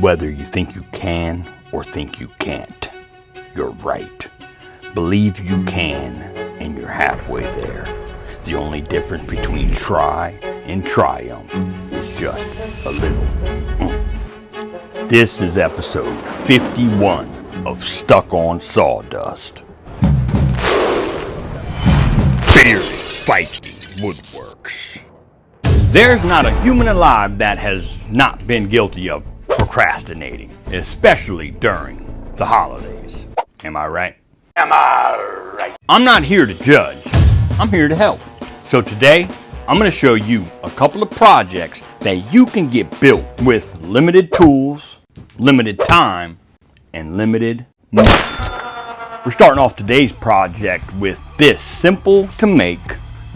Whether you think you can or think you can't, you're right. Believe you can, and you're halfway there. The only difference between try and triumph is just a little oomph. This is episode 51 of Stuck on Sawdust. Bearded Viking Woodworks. There's not a human alive that has not been guilty of procrastinating, especially during the holidays. Am I right? Am I right? I'm not here to judge. I'm here to help. So today, I'm going to show you a couple of projects that you can get built with limited tools, limited time, and limited money. We're starting off today's project with this simple to make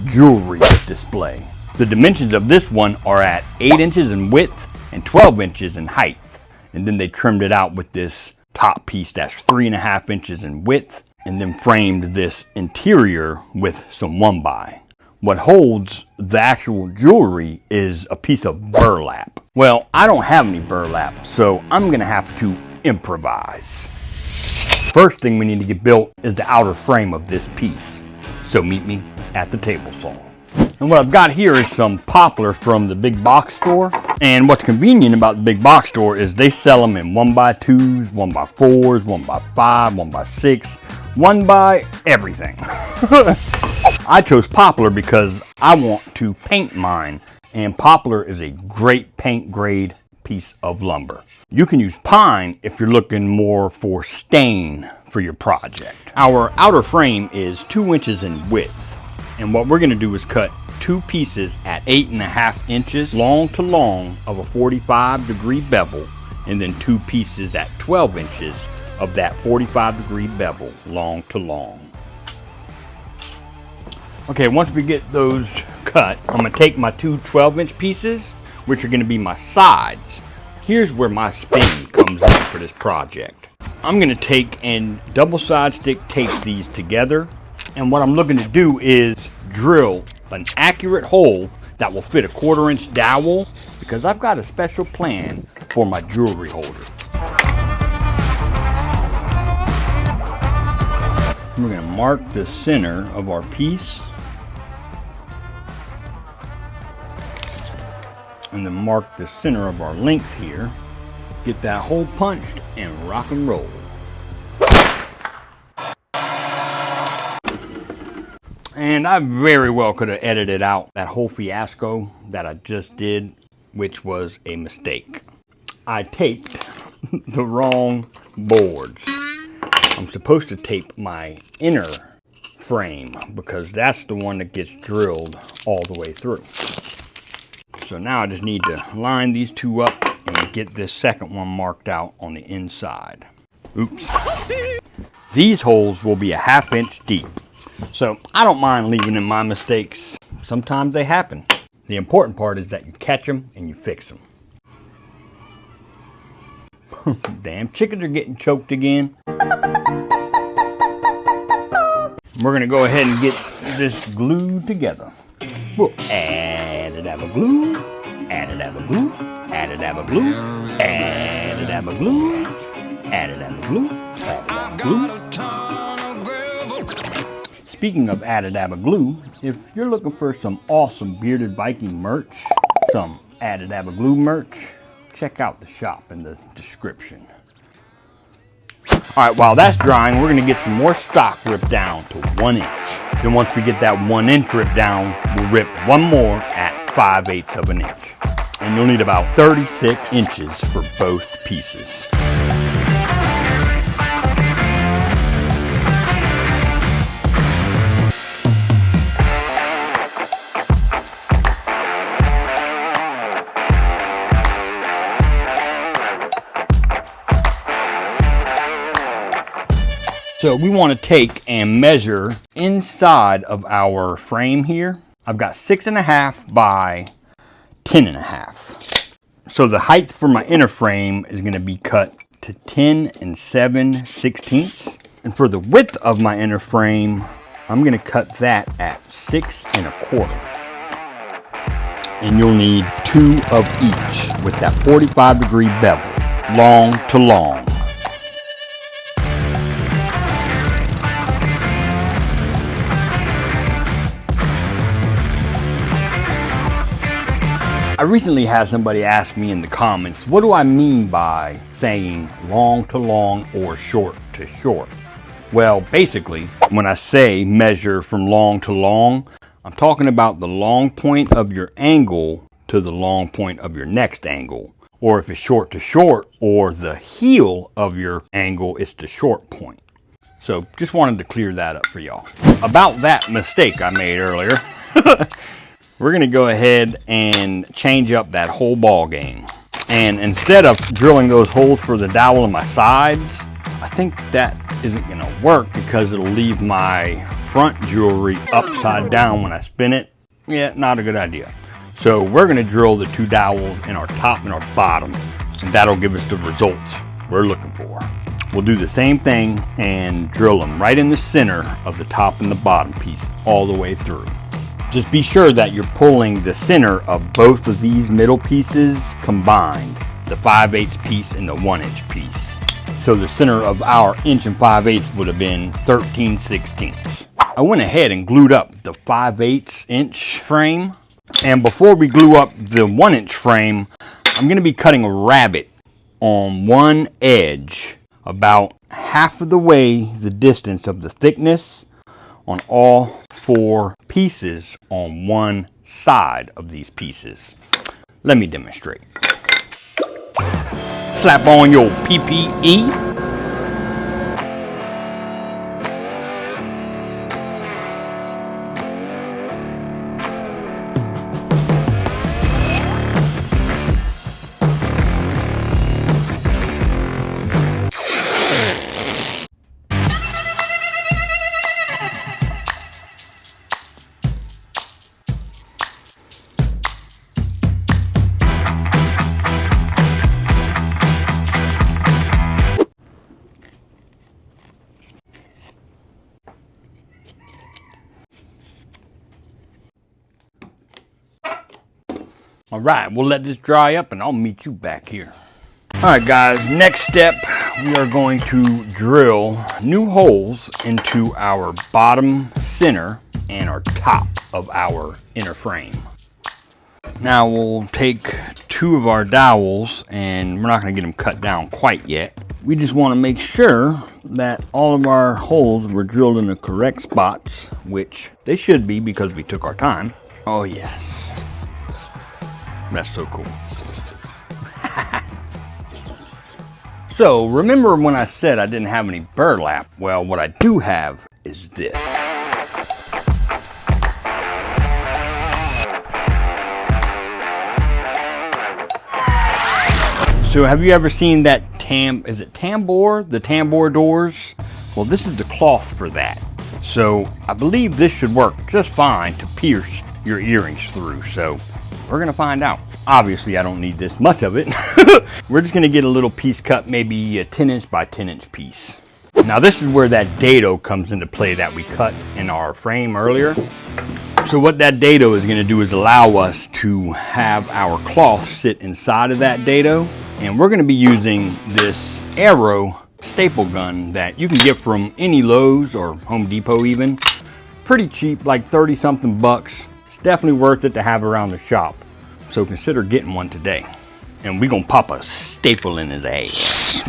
jewelry display. The dimensions of this one are at 8 inches in width and 12 inches in height. And then they trimmed it out with this top piece that's 3.5 inches in width, and then framed this interior with some 1x. What holds the actual jewelry is a piece of burlap. Well, I don't have any burlap, so I'm gonna have to improvise. First thing we need to get built is the outer frame of this piece. So meet me at the table saw. And what I've got here is some poplar from the big box store. And what's convenient about the big box store is they sell them in 1x2s, 1x4s, 1x5, 1x6, 1x everything. I chose poplar because I want to paint mine, and poplar is a great paint grade piece of lumber. You can use pine if you're looking more for stain for your project. Our outer frame is 2 inches in width, and what we're going to do is cut 2 pieces at 8.5 inches long to long of a 45-degree bevel, and then 2 pieces at 12 inches of that 45-degree bevel long to long. Okay, once we get those cut, I'm going to take my 2 12-inch pieces, which are going to be my sides. Here's where my spin comes in for this project. I'm going to take and double side stick tape these together, and what I'm looking to do is drill an accurate hole that will fit a 1/4 inch dowel, because I've got a special plan for my jewelry holder. We're going to mark the center of our piece, and then mark the center of our length here. Get that hole punched and rock and roll. And I very well could have edited out that whole fiasco that I just did, which was a mistake. I taped the wrong boards. I'm supposed to tape my inner frame because that's the one that gets drilled all the way through. So now I just need to line these 2 up and get this second one marked out on the inside. Oops. These holes will be a 1/2 inch deep. So I don't mind leaving in my mistakes. Sometimes they happen. The important part is that you catch them and you fix them. Damn chickens are getting choked again. We're gonna go ahead and get this glued together. We'll add a dab of glue, add a dab of glue, add a dab of glue, add a dab of glue, add a dab of glue, add a dab of glue. Speaking of add a dab of glue, if you're looking for some awesome Bearded Viking merch, some add a dab of glue merch, check out the shop in the description. Alright, while that's drying, we're going to get some more stock ripped down to 1 inch. Then once we get that 1 inch ripped down, we'll rip one more at 5/8 of an inch. And you'll need about 36 inches for both pieces. So we want to take and measure inside of our frame here. I've got 6.5 by 10.5. So the height for my inner frame is going to be cut to 10 7/16. And for the width of my inner frame, I'm going to cut that at 6 1/4. And you'll need 2 of each with that 45-degree bevel. long to long. I recently had somebody ask me in the comments, what do I mean by saying long to long or short to short? Well, basically, when I say measure from long to long, I'm talking about the long point of your angle to the long point of your next angle. Or if it's short to short, or the heel of your angle is the short point. So just wanted to clear that up for y'all. About that mistake I made earlier, we're gonna go ahead and change up that whole ball game. And instead of drilling those holes for the dowel on my sides, I think that isn't gonna work because it'll leave my front jewelry upside down when I spin it. Yeah, not a good idea. So we're gonna drill the two dowels in our top and our bottom, and that'll give us the results we're looking for. We'll do the same thing and drill them right in the center of the top and the bottom piece all the way through. Just be sure that you're pulling the center of both of these middle pieces combined, the 5/8 piece and the 1-inch piece. So the center of our 1 5/8 would have been 13/16. I went ahead and glued up the 5/8 inch frame. And before we glue up the 1-inch frame, I'm gonna be cutting a rabbet on one edge, about half of the way the distance of the thickness on all 4 pieces on one side of these pieces. Let me demonstrate. Slap on your PPE. All right, we'll let this dry up and I'll meet you back here. All right, guys, next step, we are going to drill new holes into our bottom center and our top of our inner frame. Now we'll take 2 of our dowels, and we're not gonna get them cut down quite yet. We just wanna make sure that all of our holes were drilled in the correct spots, which they should be because we took our time. Oh yes. That's so cool. So remember when I said I didn't have any burlap? Well, what I do have is this. So have you ever seen that is it tambour? The tambour doors? Well, this is the cloth for that. So I believe this should work just fine to pierce your earrings through. So we're gonna find out. Obviously, I don't need this much of it. We're just gonna get a little piece cut, maybe a 10-inch by 10-inch piece. Now this is where that dado comes into play that we cut in our frame earlier. So what that dado is gonna do is allow us to have our cloth sit inside of that dado. And we're gonna be using this Arrow staple gun that you can get from any Lowe's or Home Depot even. Pretty cheap, like 30 something bucks. It's definitely worth it to have around the shop. So consider getting one today. And we're gonna pop a staple in his ass.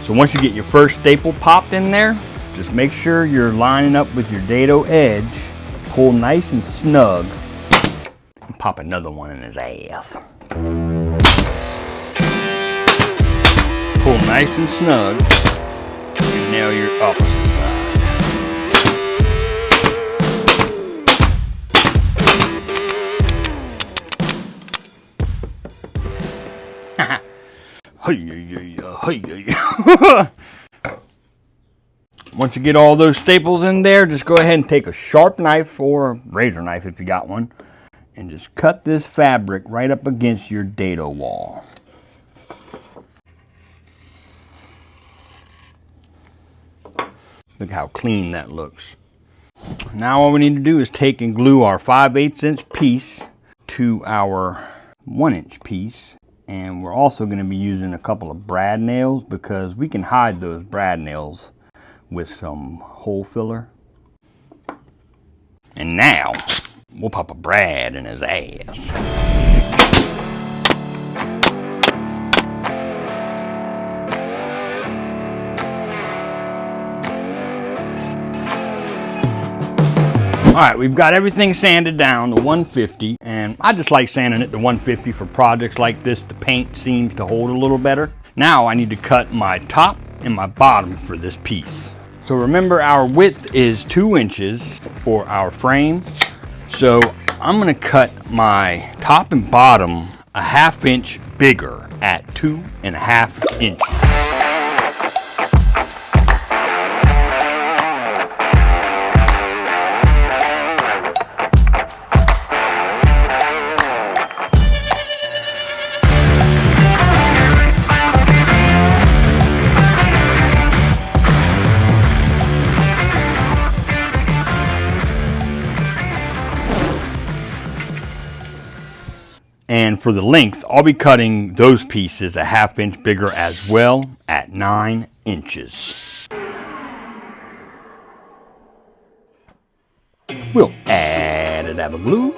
So once you get your first staple popped in there, just make sure you're lining up with your dado edge. Pull nice and snug. And pop another one in his ass. Pull nice and snug. And now you're opposite side. Once you get all those staples in there, just go ahead and take a sharp knife or a razor knife if you got one, and just cut this fabric right up against your dado wall. Look how clean that looks. Now all we need to do is take and glue our 5/8 inch piece to our 1-inch piece, and we're also going to be using a couple of brad nails because we can hide those brad nails with some hole filler. And now we'll pop a brad in his ass. All right, we've got everything sanded down to 150, and I just like sanding it to 150 for projects like this. The paint seems to hold a little better. Now I need to cut my top and my bottom for this piece. So remember, our width is 2 inches for our frame. So I'm gonna cut my top and bottom a 1/2 inch bigger at 2.5 inches. And for the length, I'll be cutting those pieces a 1/2 inch bigger as well at 9 inches. We'll add a dab of glue,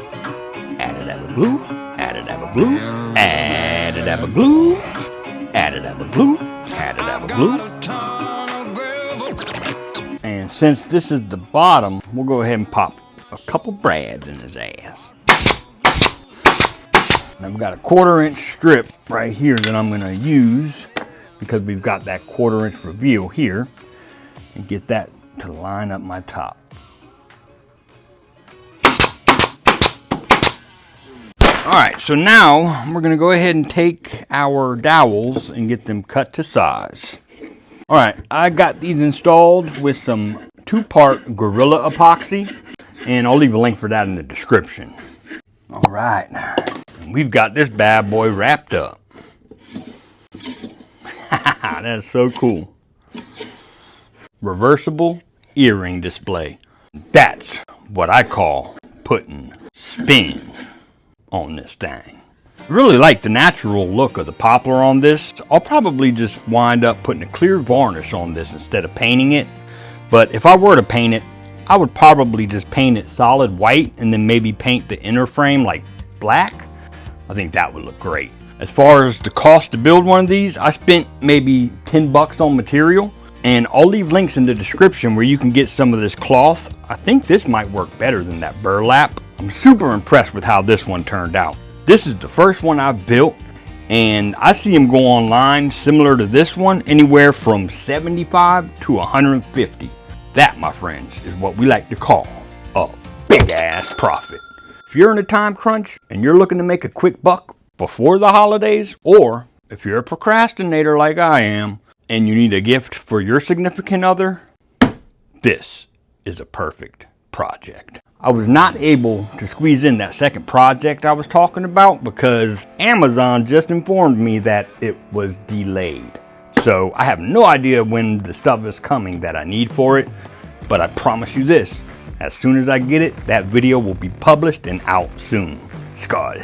add a dab of glue, add a dab of glue, add a dab of glue, add a dab of glue, add a dab of glue. And since this is the bottom, we'll go ahead and pop a couple brads in his ass. Now we've got a 1/4 inch strip right here that I'm going to use because we've got that 1/4 inch reveal here, and get that to line up my top. All right, so now we're going to go ahead and take our dowels and get them cut to size. All right, I got these installed with some 2-part Gorilla epoxy, and I'll leave a link for that in the description. All right. We've got this bad boy wrapped up. That's so cool. Reversible earring display. That's what I call putting spin on this thing. Really like the natural look of the poplar on this. I'll probably just wind up putting a clear varnish on this instead of painting it. But if I were to paint it, I would probably just paint it solid white and then maybe paint the inner frame like black. I think that would look great. As far as the cost to build one of these, I spent maybe 10 bucks on material, and I'll leave links in the description where you can get some of this cloth. I think this might work better than that burlap. I'm super impressed with how this one turned out. This is the first one I've built, and I see them go online similar to this one, anywhere from 75 to 150. That, my friends, is what we like to call a big ass profit. If you're in a time crunch and you're looking to make a quick buck before the holidays, or if you're a procrastinator like I am and you need a gift for your significant other, this is a perfect project. I was not able to squeeze in that second project I was talking about because Amazon just informed me that it was delayed. So I have no idea when the stuff is coming that I need for it, but I promise you this. As soon as I get it, that video will be published and out soon. Skull.